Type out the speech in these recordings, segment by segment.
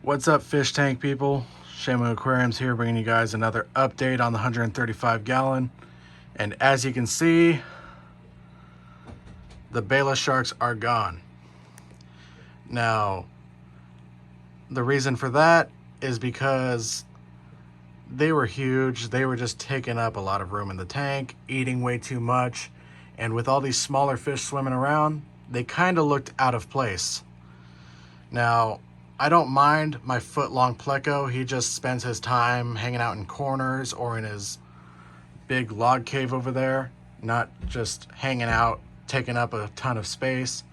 What's up, fish tank people? Shamu Aquariums here, bringing you guys another update on the 135 gallon. And as you can see, the Bala sharks are gone. Now, the reason for that is because they were huge. They were just taking up a lot of room in the tank, eating way too much. And with all these smaller fish swimming around, they kind of looked out of place. Now, I don't mind my foot-long pleco. He just spends his time hanging out in corners or in his big log cave over there, not just hanging out, taking up a ton of space.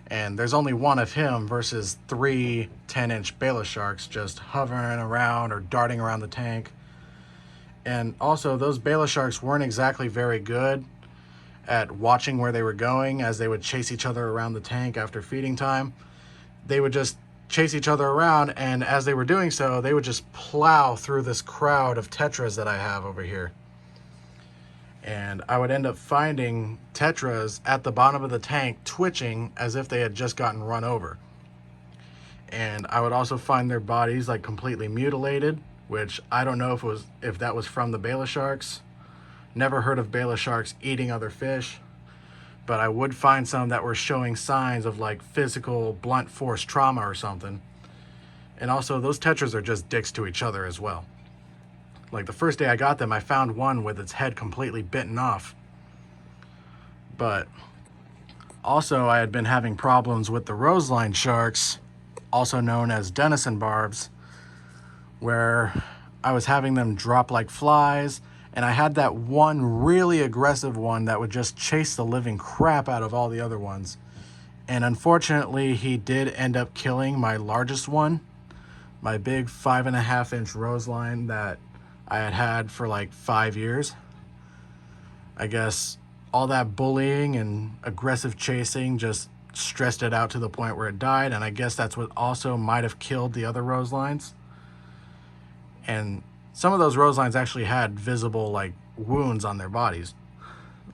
And there's only one of him versus 3 10-inch Bala sharks just hovering around or darting around the tank. And also, those Bala sharks weren't exactly very good at watching where they were going as they would chase each other around the tank after feeding time. They would just chase each other around, and as they were doing so, they would just plow through this crowd of tetras that I have over here. And I would end up finding tetras at the bottom of the tank twitching as if they had just gotten run over. And I would also find their bodies like completely mutilated, which I don't know if that was from the Bala sharks. Never heard of Bala sharks eating other fish. But I would find some that were showing signs of like physical blunt force trauma or something. And also, those tetras are just dicks to each other as well. Like the first day I got them, I found one with its head completely bitten off. But also, I had been having problems with the roseline sharks, also known as Denison barbs, where I was having them drop like flies. And I had that one really aggressive one that would just chase the living crap out of all the other ones. And unfortunately, he did end up killing my largest one, my big 5.5-inch roseline that I had had for like 5 years. I guess all that bullying and aggressive chasing just stressed it out to the point where it died. And I guess that's what also might have killed the other roselines. And some of those roselines actually had visible like wounds on their bodies.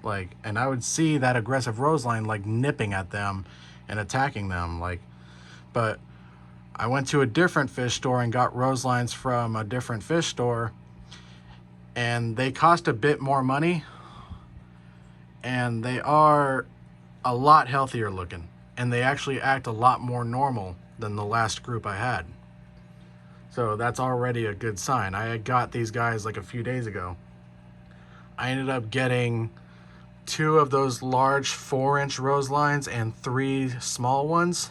And I would see that aggressive roseline like nipping at them and attacking them. But I went to a different fish store and got roselines from a different fish store, and they cost a bit more money, and they are a lot healthier looking, and they actually act a lot more normal than the last group I had. So that's already a good sign. I had got these guys like a few days ago. I ended up getting 2 of those large 4-inch roselines and 3 small ones.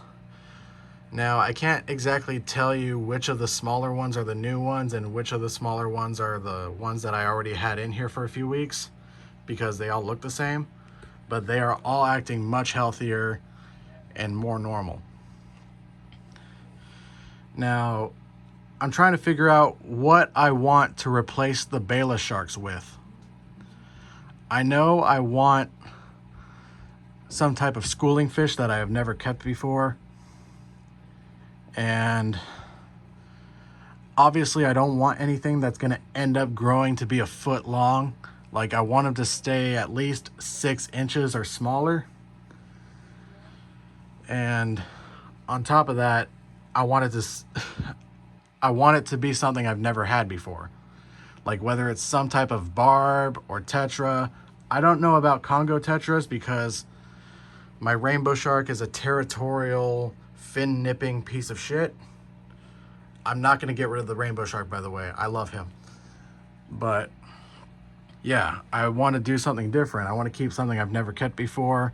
Now, I can't exactly tell you which of the smaller ones are the new ones and which of the smaller ones are the ones that I already had in here for a few weeks, because they all look the same, but they are all acting much healthier and more normal. Now, I'm trying to figure out what I want to replace the Bala sharks with. I know I want some type of schooling fish that I have never kept before. And obviously I don't want anything that's going to end up growing to be a foot long. Like, I want them to stay at least 6 inches or smaller. And on top of that, I want it to be something I've never had before. Like whether it's some type of barb or tetra. I don't know about Congo tetras because my rainbow shark is a territorial, fin-nipping piece of shit. I'm not going to get rid of the rainbow shark, by the way. I love him. But yeah, I want to do something different. I want to keep something I've never kept before.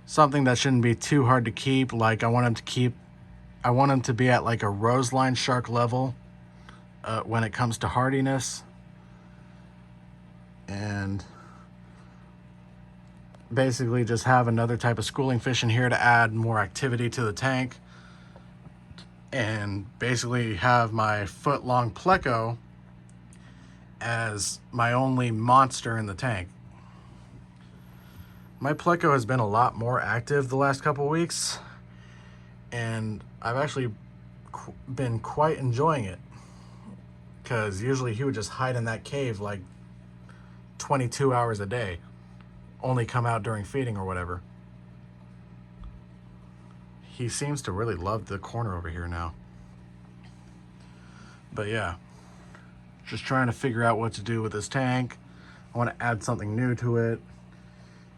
Something that shouldn't be too hard to keep. Like I want them to be at like a roseline shark level when it comes to hardiness. And basically just have another type of schooling fish in here to add more activity to the tank. And basically have my foot-long pleco as my only monster in the tank. My pleco has been a lot more active the last couple weeks, and I've actually been quite enjoying it, because usually he would just hide in that cave like 22 hours a day, only come out during feeding or whatever. He seems to really love the corner over here now. But yeah, just trying to figure out what to do with this tank. I want to add something new to it,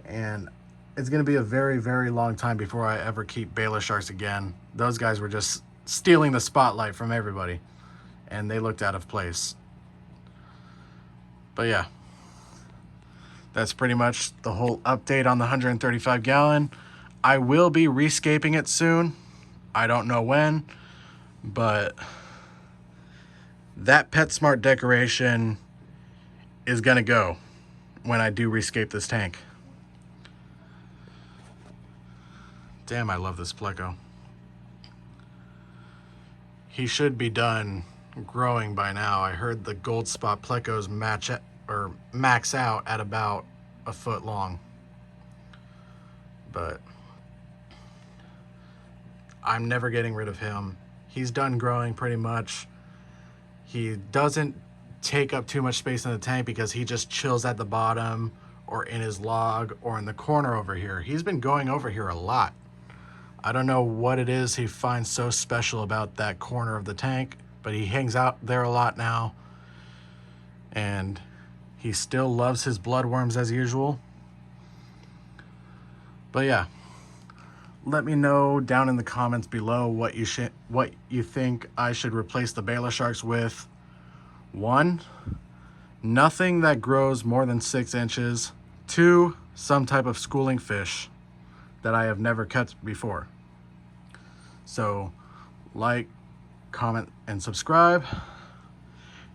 and it's going to be a very, very long time before I ever keep Bala sharks again. Those guys were just stealing the spotlight from everybody, and they looked out of place. But yeah, that's pretty much the whole update on the 135 gallon. I will be rescaping it soon. I don't know when, but that PetSmart decoration is gonna go when I do rescape this tank. Damn, I love this pleco. He should be done growing by now. I heard the gold spot plecos max out at about a foot long. But I'm never getting rid of him. He's done growing pretty much. He doesn't take up too much space in the tank because he just chills at the bottom or in his log or in the corner over here. He's been going over here a lot. I don't know what it is he finds so special about that corner of the tank, but he hangs out there a lot now. And he still loves his bloodworms as usual. But yeah, let me know down in the comments below what you think I should replace the Bala sharks with. 1, nothing that grows more than 6 inches. 2, some type of schooling fish that I have never caught before. So like, comment, and subscribe,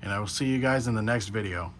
and I will see you guys in the next video.